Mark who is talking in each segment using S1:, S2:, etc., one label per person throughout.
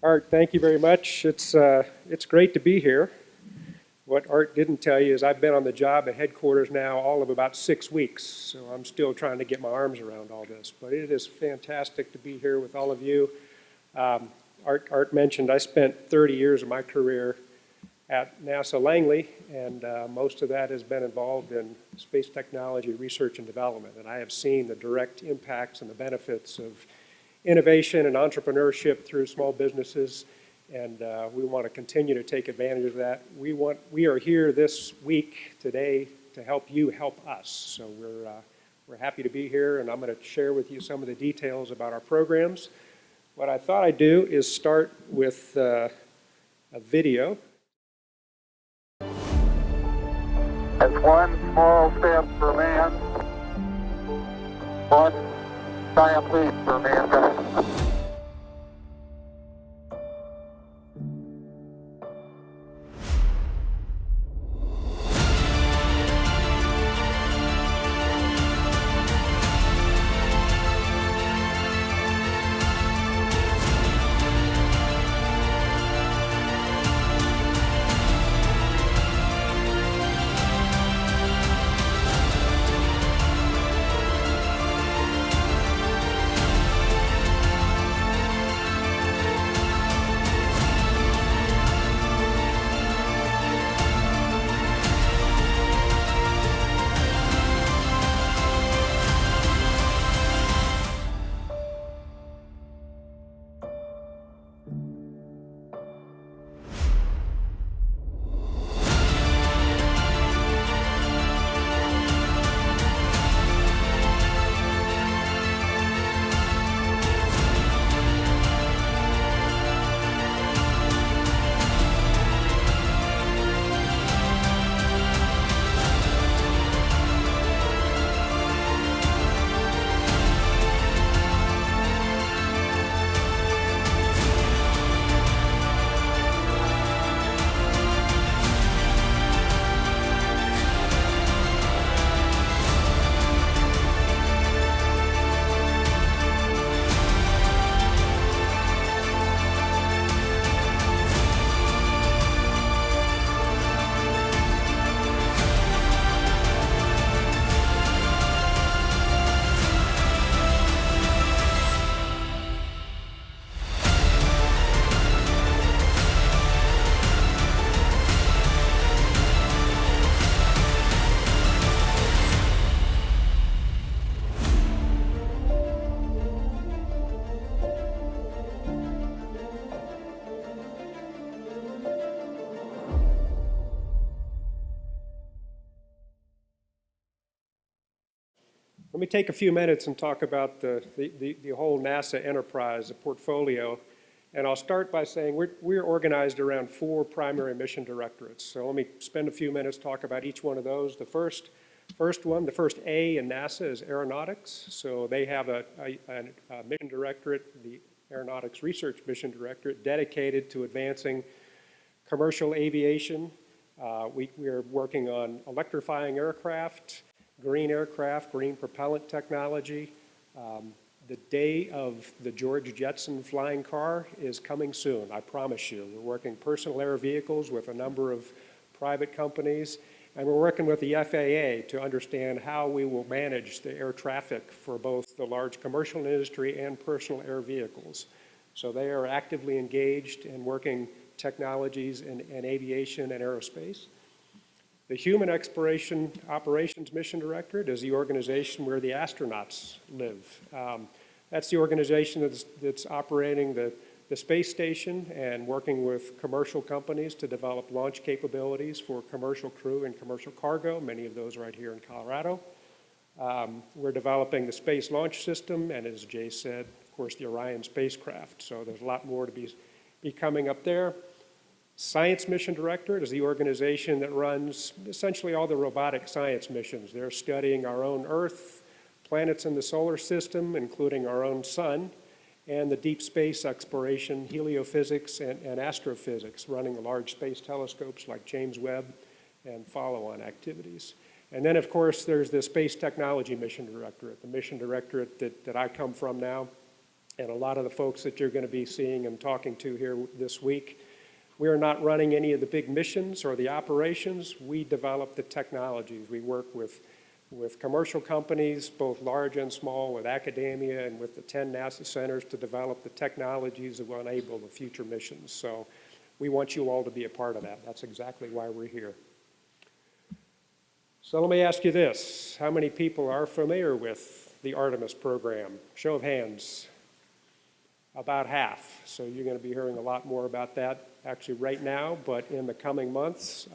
S1: Art, thank you very much. It's great to be here. What Art didn't tell you is I've been on the job at headquarters now all of about 6 weeks, so I'm still trying to get my arms around all this. But it is fantastic to be here with all of you. Art mentioned I spent 30 years of my career at NASA Langley, and most of that has been involved in space technology research and development. And I have seen the direct impacts and the benefits of innovation and entrepreneurship through small businesses, and we want to continue to take advantage of that. We are here this week today to help you help us. So we're happy to be here, and I'm going to share with you some of the details about our programs. What I thought I'd do is start with a video.
S2: It's one small step for man, one giant leap for mankind.
S1: Let me take a few minutes and talk about the whole NASA enterprise, the portfolio. And I'll start by saying we're organized around 4 primary mission directorates. So let me spend a few minutes talk about each one of those. The first one, the first A in NASA is aeronautics. So they have a mission directorate, the Aeronautics Research Mission Directorate, dedicated to advancing commercial aviation. We are working on electrifying aircraft, green propellant technology. The day of the George Jetson flying car is coming soon, I promise you. We're working personal air vehicles with a number of private companies, and we're working with the FAA to understand how we will manage the air traffic for both the large commercial industry and personal air vehicles. So they are actively engaged in working technologies in aviation and aerospace. The Human Exploration Operations Mission Directorate is the organization where the astronauts live. That's the organization that's operating the space station and working with commercial companies to develop launch capabilities for commercial crew and commercial cargo, many of those right here in Colorado. We're developing the Space Launch System, and as Jay said, of course, the Orion spacecraft. So there's a lot more to be coming up there. Science Mission Directorate is the organization that runs essentially all the robotic science missions. They're studying our own Earth, planets in the solar system, including our own sun, and the deep space exploration, heliophysics, and astrophysics, running large space telescopes like James Webb and follow-on activities. And then, of course, there's the Space Technology Mission Directorate, the mission directorate that I come from now. and a lot of the folks that you're going to be seeing and talking to here this week. We are not running any of the big missions or the operations. We develop the technologies. We work with commercial companies, both large and small, with academia and with the 10 NASA centers to develop the technologies that will enable the future missions. So we want you all to be a part of that. That's exactly why we're here. So let me ask you this. How many people are familiar with the Artemis program? Show of hands. About half. So you're going to be hearing a lot more about that actually right now, but in the coming months,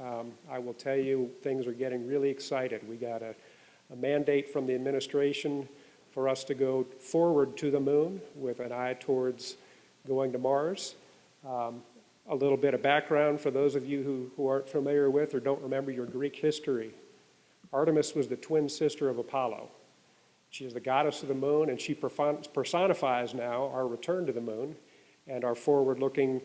S1: I will tell you things are getting really excited. We got a mandate from the administration for us to go forward to the moon with an eye towards going to Mars. A little bit of background for those of you who aren't familiar with or don't remember your Greek history. Artemis was the twin sister of Apollo. She is the goddess of the moon, and she personifies now our return to the moon and our forward-looking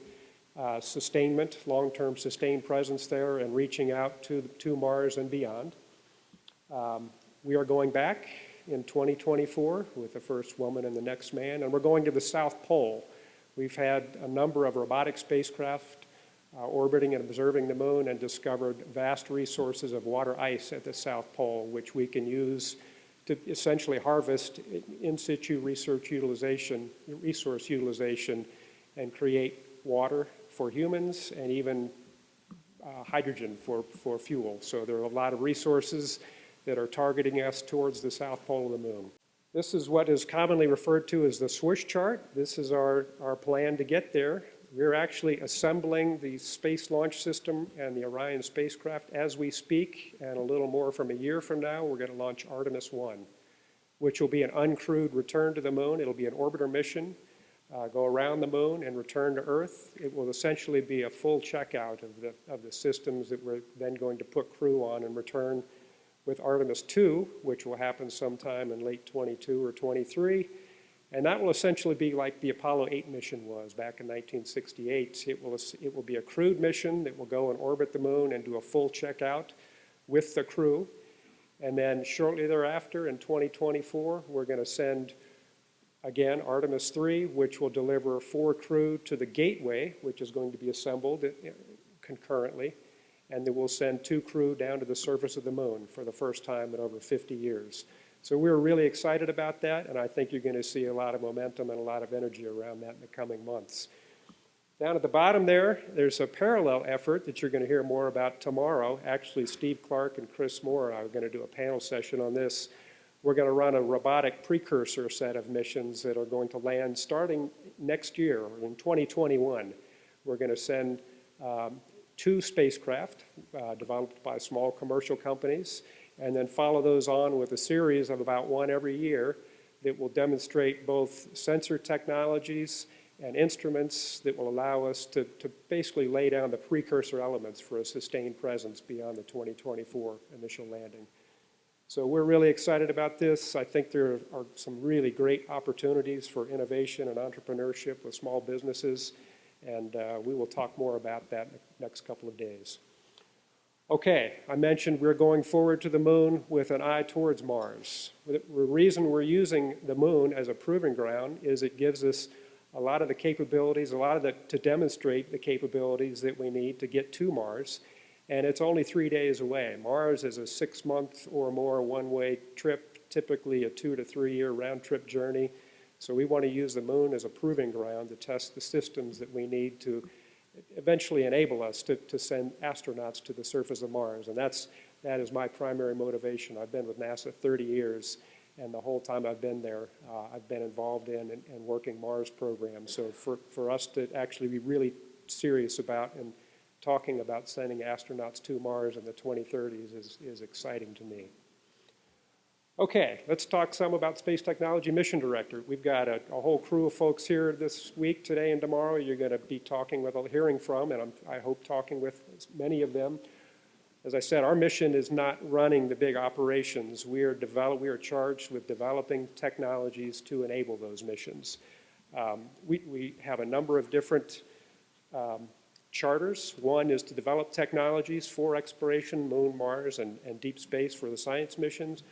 S1: sustainment, long-term sustained presence there and reaching out to Mars and beyond. We are going back in 2024 with the first woman and the next man, and we're going to the South Pole. We've had a number of robotic spacecraft orbiting and observing the moon and discovered vast resources of water ice at the South Pole, which we can use to essentially harvest in situ resource utilization and create water for humans and even hydrogen for fuel. So there are a lot of resources that are targeting us towards the South Pole of the moon. This is what is commonly referred to as the swoosh chart. This is our plan to get there. We're actually assembling the Space Launch System and the Orion spacecraft as we speak, and a little more from a year from now, we're going to launch Artemis 1, which will be an uncrewed return to the moon. It'll be an orbiter mission, go around the moon and return to Earth. It will essentially be a full checkout of the systems that we're then going to put crew on and return with Artemis 2, which will happen sometime in late 22 or 23. And that will essentially be like the Apollo 8 mission was back in 1968. It will be a crewed mission that will go and orbit the moon and do a full checkout with the crew. And then shortly thereafter, in 2024, we're going to send, again, Artemis 3, which will deliver 4 crew to the Gateway, which is going to be assembled concurrently. And then we'll send 2 crew down to the surface of the moon for the first time in over 50 years. So we're really excited about that, and I think you're going to see a lot of momentum and a lot of energy around that in the coming months. Down at the bottom there's a parallel effort that you're going to hear more about tomorrow. Actually, Steve Clark and Chris Moore and I are going to do a panel session on this. We're going to run a robotic precursor set of missions that are going to land starting next year, in 2021. We're going to send 2 spacecraft developed by small commercial companies, and then follow those on with a series of about 1 every year that will demonstrate both sensor technologies and instruments that will allow us to basically lay down the precursor elements for a sustained presence beyond the 2024 initial landing. So we're really excited about this. I think there are some really great opportunities for innovation and entrepreneurship with small businesses, and we will talk more about that in the next couple of days. Okay, I mentioned we're going forward to the moon with an eye towards Mars. The reason we're using the moon as a proving ground is it gives us a lot of the capabilities, to demonstrate the capabilities that we need to get to Mars. And it's only 3 days away. Mars is a 6-month or more one-way trip, typically a 2 to 3 year round-trip journey. So we want to use the moon as a proving ground to test the systems that we need to eventually enable us to send astronauts to the surface of Mars. And that is my primary motivation. I've been with NASA 30 years, and the whole time I've been there, I've been involved in and working Mars programs. So for us to actually be really serious about and talking about sending astronauts to Mars in the 2030s is exciting to me. Okay, let's talk some about Space Technology Mission Directorate. We've got a whole crew of folks here this week, today and tomorrow. You're going to be hearing from, and I hope talking with many of them. As I said, our mission is not running the big operations. We are charged with developing technologies to enable those missions. We have a number of different charters. One is to develop technologies for exploration, Moon, Mars, and deep space for the science missions.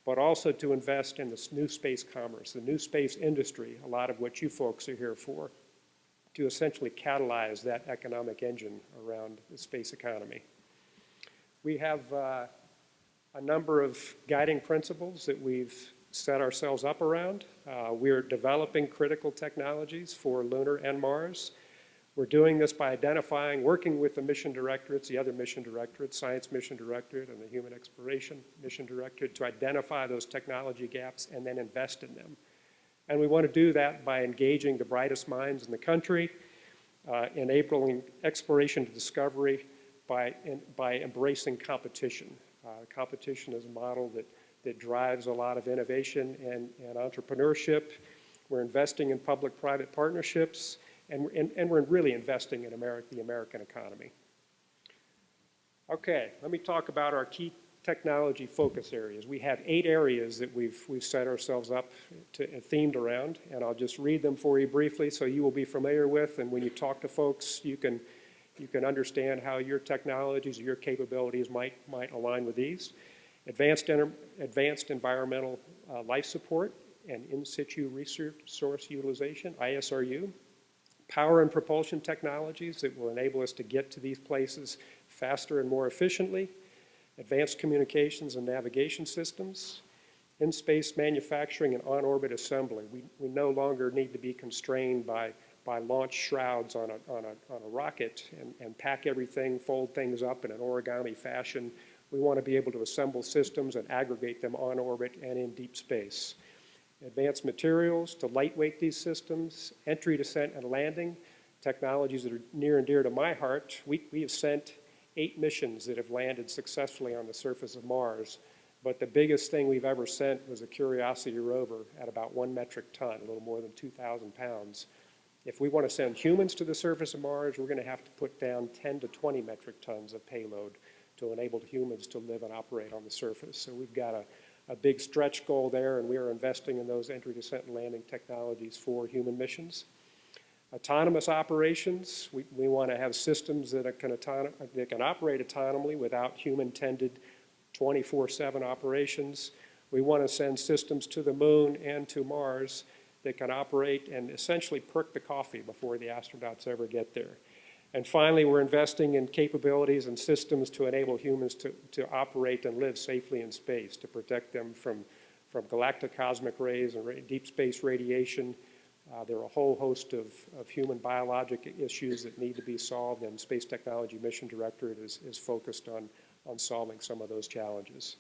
S1: but also to invest in this new space commerce, the new space industry, a lot of what you folks are here for, to essentially catalyze that economic engine around the space economy. We have a number of guiding principles that we've set ourselves up around. We're developing critical technologies for lunar and Mars. We're doing this by identifying, working with the mission directorates, the other mission directorates, Science Mission Directorate and the Human Exploration Mission Directorate, to identify those technology gaps and then invest in them. And we want to do that by engaging the brightest minds in the country, enabling exploration to discovery by embracing competition. Competition is a model that drives a lot of innovation and entrepreneurship. We're investing in public-private partnerships, and we're really investing in the American economy. Okay, let me talk about our key technology focus areas. We have 8 areas that we've set ourselves up to themed around, and I'll just read them for you briefly so you will be familiar with, and when you talk to folks, you can understand how your technologies or your capabilities might align with these. Advanced environmental life support and in situ resource utilization, ISRU. Power and propulsion technologies that will enable us to get to these places faster and more efficiently. Advanced communications and navigation systems. In-space manufacturing and on-orbit assembly. We no longer need to be constrained by launch shrouds on a rocket and pack everything, fold things up in an origami fashion. We want to be able to assemble systems and aggregate them on orbit and in deep space. Advanced materials to lightweight these systems, entry, descent, and landing, technologies that are near and dear to my heart. We have sent 8 missions that have landed successfully on the surface of Mars, but the biggest thing we've ever sent was a Curiosity rover at about 1 metric ton, a little more than 2,000 pounds. If we want to send humans to the surface of Mars, we're going to have to put down 10 to 20 metric tons of payload to enable humans to live and operate on the surface. So we've got a big stretch goal there, and we are investing in those entry, descent, and landing technologies for human missions. Autonomous operations, we want to have systems that can operate autonomously without human-tended 24/7 operations. We want to send systems to the moon and to Mars that can operate and essentially perk the coffee before the astronauts ever get there. And finally, we're investing in capabilities and systems to enable humans to operate and live safely in space, to protect them from galactic cosmic rays and deep space radiation. There are a whole host of human biologic issues that need to be solved, and Space Technology Mission Directorate is focused on solving some of those challenges.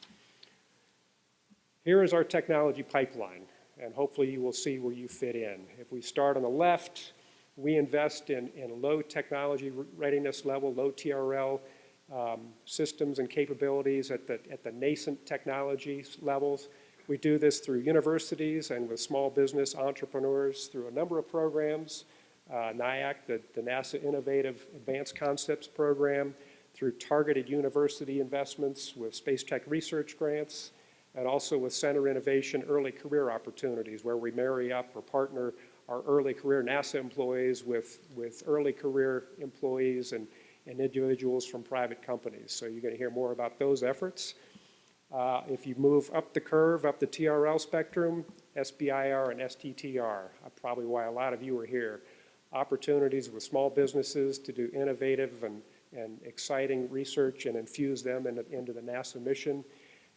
S1: Here is our technology pipeline, and hopefully you will see where you fit in. If we start on the left, we invest in low technology readiness level, low TRL systems and capabilities at the nascent technology levels. We do this through universities and with small business entrepreneurs through a number of programs, NIAC, the NASA Innovative Advanced Concepts Program, through targeted university investments with Space Tech Research grants, and also with Center Innovation early career opportunities where we marry up or partner our early career NASA employees with early career employees and individuals from private companies. So you're going to hear more about those efforts. If you move up the curve, up the TRL spectrum, SBIR and STTR, probably why a lot of you are here. Opportunities with small businesses to do innovative and exciting research and infuse them into the NASA mission.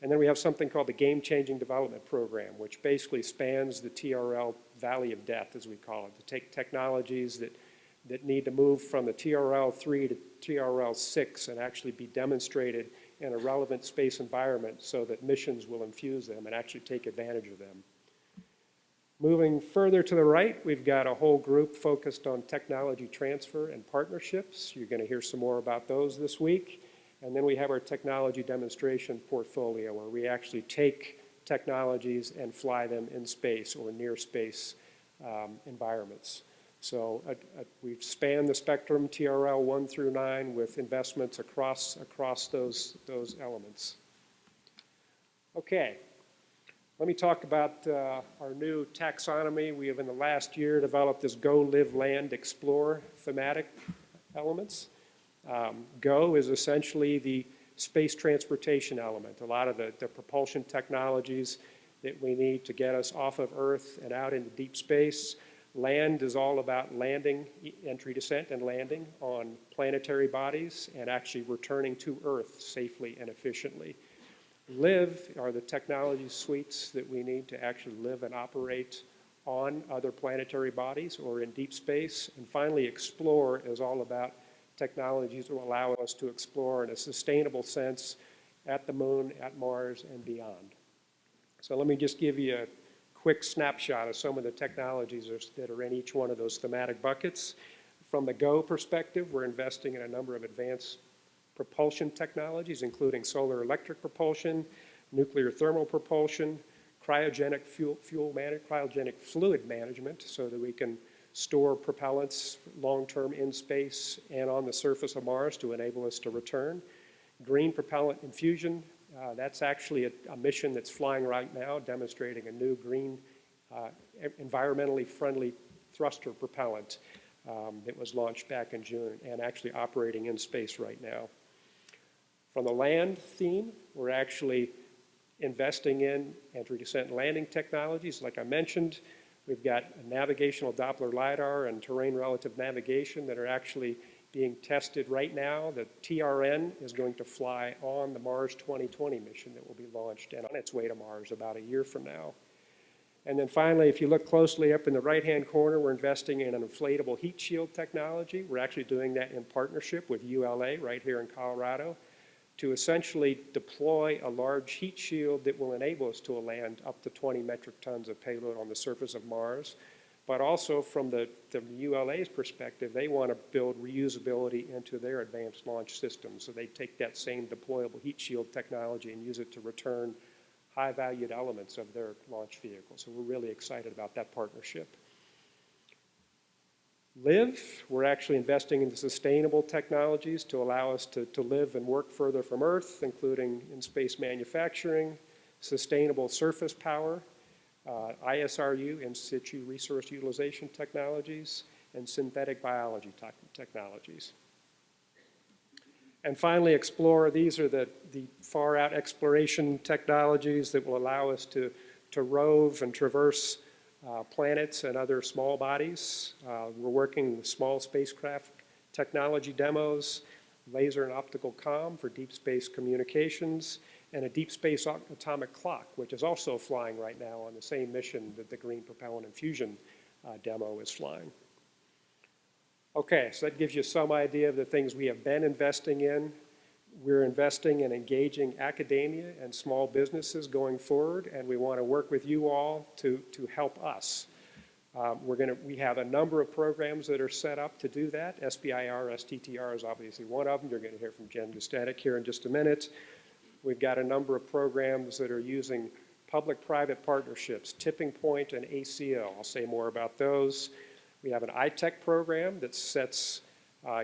S1: And then we have something called the Game-Changing Development Program, which basically spans the TRL Valley of Death, as we call it, to take technologies that need to move from the TRL 3 to TRL 6 and actually be demonstrated in a relevant space environment so that missions will infuse them and actually take advantage of them. Moving further to the right, we've got a whole group focused on technology transfer and partnerships. You're going to hear some more about those this week. And then we have our technology demonstration portfolio where we actually take technologies and fly them in space or near space environments. So we've spanned the spectrum, TRL 1 through 9, with investments across those elements. Okay, let me talk about our new taxonomy. We have in the last year developed this Go, Live, Land, Explore thematic elements. Go is essentially space transportation element, a lot of the propulsion technologies that we need to get us off of Earth and out into deep space. Land is all about landing, entry, descent, and landing on planetary bodies and actually returning to Earth safely and efficiently. Live are the technology suites that we need to actually live and operate on other planetary bodies or in deep space. And finally, explore is all about technologies that will allow us to explore in a sustainable sense at the moon, at Mars, and beyond. So let me just give you a quick snapshot of some of the technologies that are in each one of those thematic buckets. From the GO perspective, we're investing in a number of advanced propulsion technologies, including solar electric propulsion, nuclear thermal propulsion, cryogenic cryogenic fluid management so that we can store propellants long-term in space and on the surface of Mars to enable us to return. Green propellant infusion, that's actually a mission that's flying right now, demonstrating a new green, environmentally friendly thruster propellant that was launched back in June and actually operating in space right now. From the land theme, we're actually investing in entry, descent, and landing technologies. Like I mentioned, we've got navigational Doppler LiDAR and terrain relative navigation that are actually being tested right now. The TRN is going to fly on the Mars 2020 mission that will be launched and on its way to Mars about a year from now. And then finally, if you look closely up in the right-hand corner, we're investing in an inflatable heat shield technology. We're actually doing that in partnership with ULA right here in Colorado to essentially deploy a large heat shield that will enable us to land up to 20 metric tons of payload on the surface of Mars. But also from the ULA's perspective, they want to build reusability into their advanced launch systems. So they take that same deployable heat shield technology and use it to return high-valued elements of their launch vehicle. So we're really excited about that partnership. Live, we're actually investing in sustainable technologies to allow us to live and work further from Earth, including in space manufacturing, sustainable surface power, ISRU, in situ resource utilization technologies, and synthetic biology technologies. And finally, explore. These are the far-out exploration technologies that will allow us to rove and traverse planets and other small bodies. We're working with small spacecraft technology demos, laser and optical comm for deep space communications, and a deep space atomic clock, which is also flying right now on the same mission that the green propellant infusion demo is flying. Okay, so that gives you some idea of the things we have been investing in. We're investing in engaging academia and small businesses going forward, and we want to work with you all to help us. We have a number of programs that are set up to do that. SBIR, STTR is obviously one of them. You're going to hear from Jen Gustatic here in just a minute. We've got a number of programs that are using public-private partnerships, Tipping Point and ACO. I'll say more about those. We have an iTech program that sets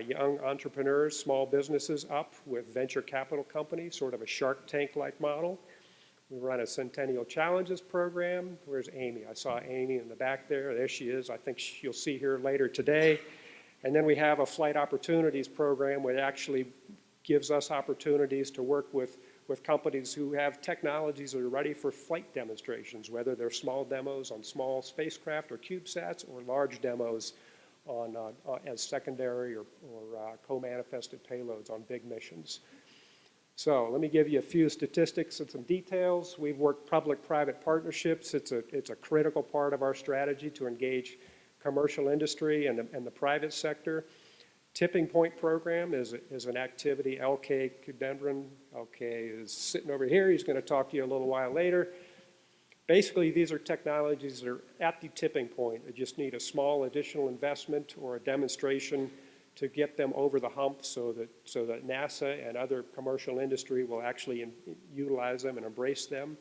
S1: young entrepreneurs, small businesses up with venture capital companies, sort of a Shark Tank-like model. We run a Centennial Challenges program. Where's Amy? I saw Amy in the back there. There she is. I think you'll see her later today. And then we have a Flight Opportunities program which actually gives us opportunities to work with companies who have technologies that are ready for flight demonstrations, whether they're small demos on small spacecraft or CubeSats or large demos on, as secondary or co-manifested payloads on big missions. So let me give you a few statistics and some details. We've worked public-private partnerships. It's a critical part of our strategy to engage commercial industry and the private sector. Tipping Point program is an activity. LK Kudendran, LK is sitting over here. He's going to talk to you a little while later. Basically, these are technologies that are at the tipping point. They just need a small additional investment or a demonstration to get them over the hump so that NASA and other commercial industry will actually utilize them and embrace them.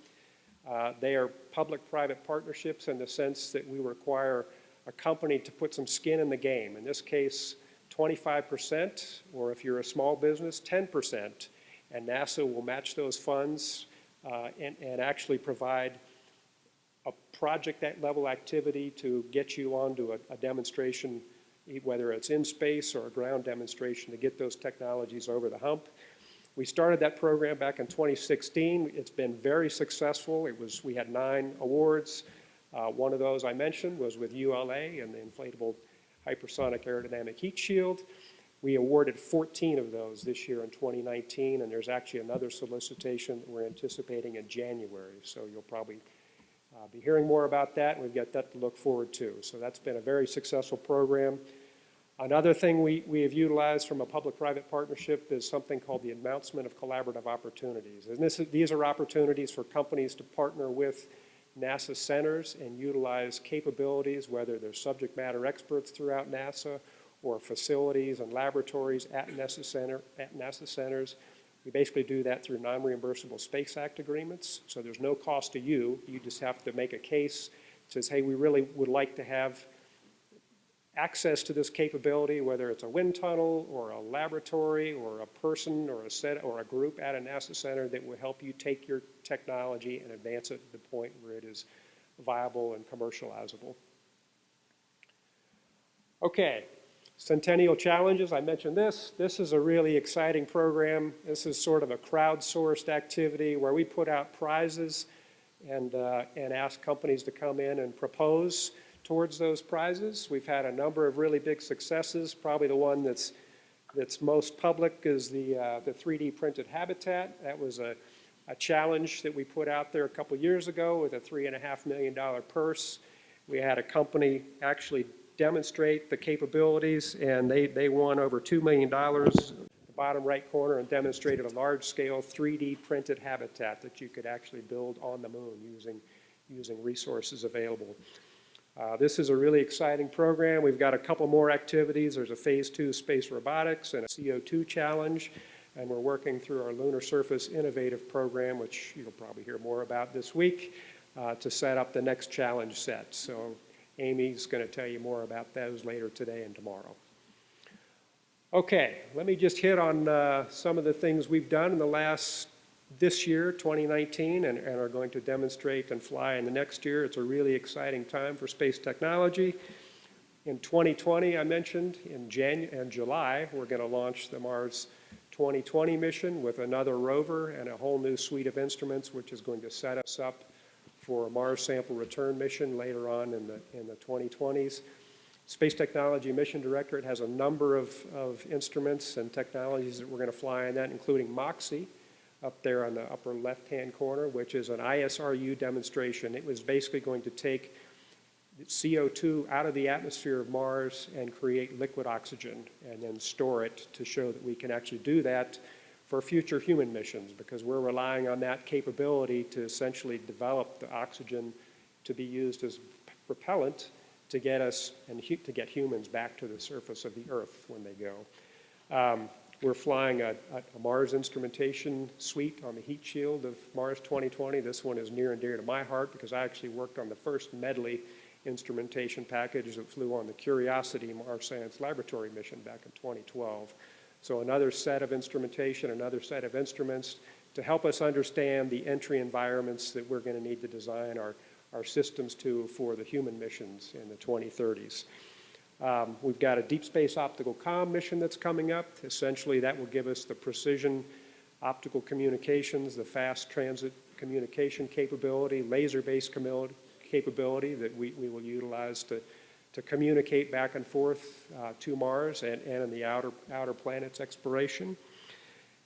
S1: They are public-private partnerships in the sense that we require a company to put some skin in the game. In this case, 25%, or if you're a small business, 10%, and NASA will match those funds and actually provide a project level activity to get you onto a demonstration, whether it's in space or a ground demonstration, to get those technologies over the hump. We started that program back in 2016. It's been very successful. We had 9 awards. One of those I mentioned was with ULA and the inflatable hypersonic aerodynamic heat shield. We awarded 14 of those this year in 2019, and there's actually another solicitation that we're anticipating in January. So you'll probably be hearing more about that. We've got that to look forward to. So that's been a very successful program. Another thing we have utilized from a public-private partnership is something called the announcement of collaborative opportunities. And these are opportunities for companies to partner with NASA centers and utilize capabilities, whether they're subject matter experts throughout NASA or facilities and laboratories at NASA centers. We basically do that through non-reimbursable Space Act agreements. So there's no cost to you. You just have to make a case that says, hey, we really would like to have access to this capability, whether it's a wind tunnel or a laboratory or a person or a group at a NASA center that will help you take your technology and advance it to the point where it is viable and commercializable. Okay, Centennial Challenges, I mentioned this. This is a really exciting program. This is sort of a crowdsourced activity where we put out prizes and ask companies to come in and propose towards those prizes. We've had a number of really big successes. Probably the one that's most public is the 3D printed habitat. That was a challenge that we put out there a couple years ago with a $3.5 million purse. We had a company actually demonstrate the capabilities, and they won over $2 million, the bottom right corner, and demonstrated a large-scale 3D printed habitat that you could actually build on the moon using resources available. This is a really exciting program. We've got a couple more activities. There's a phase 2 space robotics and a CO2 challenge, and we're working through our Lunar Surface Innovative Program, which you'll probably hear more about this week, to set up the next challenge set. So Amy's going to tell you more about those later today and tomorrow. Okay, let me just hit on some of the things we've done in this year, 2019, and are going to demonstrate and fly in the next year. It's a really exciting time for space technology. In 2020, I mentioned, in July, we're going to launch the Mars 2020 mission with another rover and a whole new suite of instruments, which is going to set us up for a Mars sample return mission later on in the 2020s. Space Technology Mission Directorate has a number of instruments and technologies that we're going to fly in that, including MOXIE, up there on the upper left-hand corner, which is an ISRU demonstration. It was basically going to take CO2 out of the atmosphere of Mars and create liquid oxygen and then store it to show that we can actually do that for future human missions, because we're relying on that capability to essentially develop the oxygen to be used as propellant to get us and to get humans back to the surface of the Earth when they go. We're flying a Mars instrumentation suite on the heat shield of Mars 2020. This one is near and dear to my heart because I actually worked on the first Medley instrumentation package that flew on the Curiosity Mars Science Laboratory mission back in 2012. So another set of instrumentation, another set of instruments to help us understand the entry environments that we're going to need to design our systems to for the human missions in the 2030s. We've got a deep space optical comm mission that's coming up. Essentially, that will give us the precision optical communications, the fast transit communication capability, laser-based capability that we will utilize to communicate back and forth to Mars and in the outer planets exploration.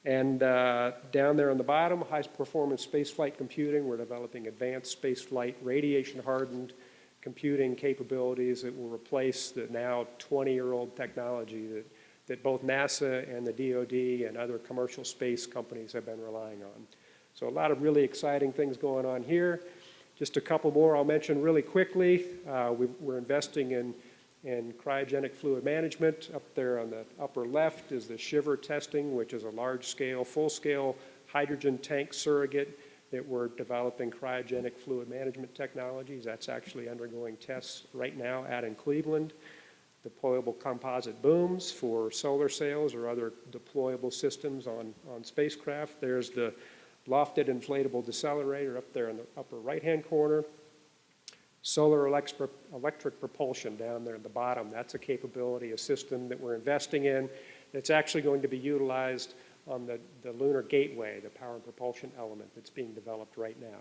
S1: And down there on the bottom, high-performance spaceflight computing. We're developing advanced spaceflight radiation-hardened computing capabilities that will replace the now 20-year-old technology that both NASA and the DoD and other commercial space companies have been relying on. So a lot of really exciting things going on here. Just a couple more I'll mention really quickly. We're investing in cryogenic fluid management. Up there on the upper left is the Shiver testing, which is a large-scale, full-scale hydrogen tank surrogate that we're developing cryogenic fluid management technologies. That's actually undergoing tests right now out in Cleveland. Deployable composite booms for solar sails or other deployable systems on spacecraft. There's the lofted inflatable decelerator up there in the upper right-hand corner. Solar electric propulsion down there at the bottom. That's a capability, a system that we're investing in that's actually going to be utilized on the lunar gateway, the power and propulsion element that's being developed right now.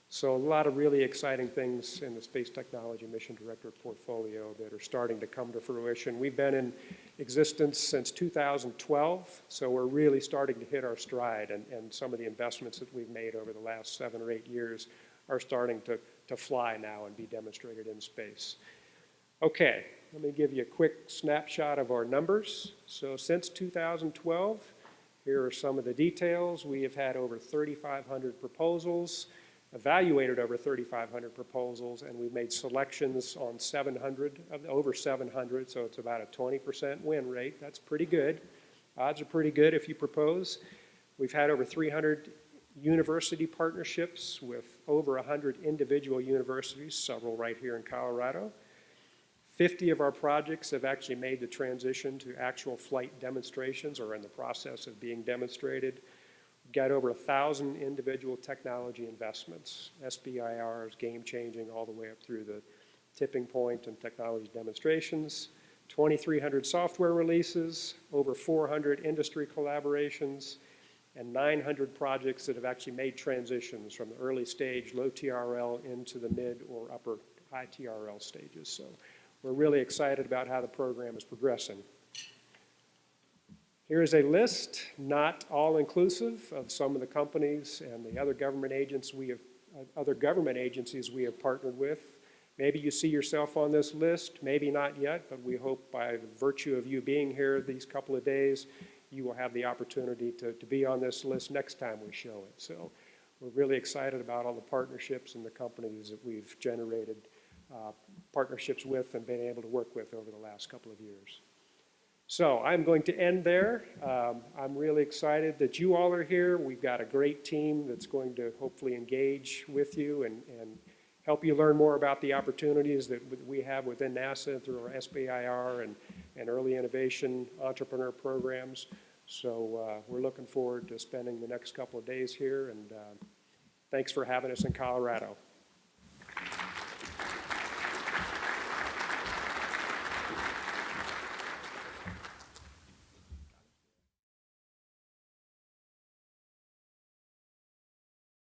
S1: So a lot of really exciting things in the Space Technology Mission Directorate portfolio that are starting to come to fruition. We've been in existence since 2012, so we're really starting to hit our stride, and some of the investments that we've made over the last 7 or 8 years are starting to fly now and be demonstrated in space. Okay, let me give you a quick snapshot of our numbers. So since 2012, here are some of the details. We have had over 3,500 proposals, evaluated over 3,500 proposals, and we've made selections on 700, over 700, so it's about a 20% win rate. That's pretty good. Odds are pretty good if you propose. We've had over 300 university partnerships with over 100 individual universities, several right here in Colorado. 50 of our projects have actually made the transition to actual flight demonstrations or in the process of being demonstrated. Got over 1,000 individual technology investments. SBIR is game-changing all the way up through the tipping point and technology demonstrations. 2,300 software releases, over 400 industry collaborations, and 900 projects that have actually made transitions from the early stage, low TRL, into the mid or upper high TRL stages. So we're really excited about how the program is progressing. Here is a list, not all-inclusive, of some of the companies and the other government agencies we have partnered with. Maybe you see yourself on this list, maybe not yet, but we hope by virtue of you being here these couple of days, you will have the opportunity to be on this list next time we show it. So we're really excited about all the partnerships and the companies that we've generated partnerships with and been able to work with over the last couple of years. So I'm going to end there. I'm really excited that you all are here. We've got a great team that's going to hopefully engage with you and help you learn more about the opportunities that we have within NASA through our SBIR and early innovation entrepreneur programs. So we're looking forward to spending the next couple of days here, and thanks for having us in Colorado.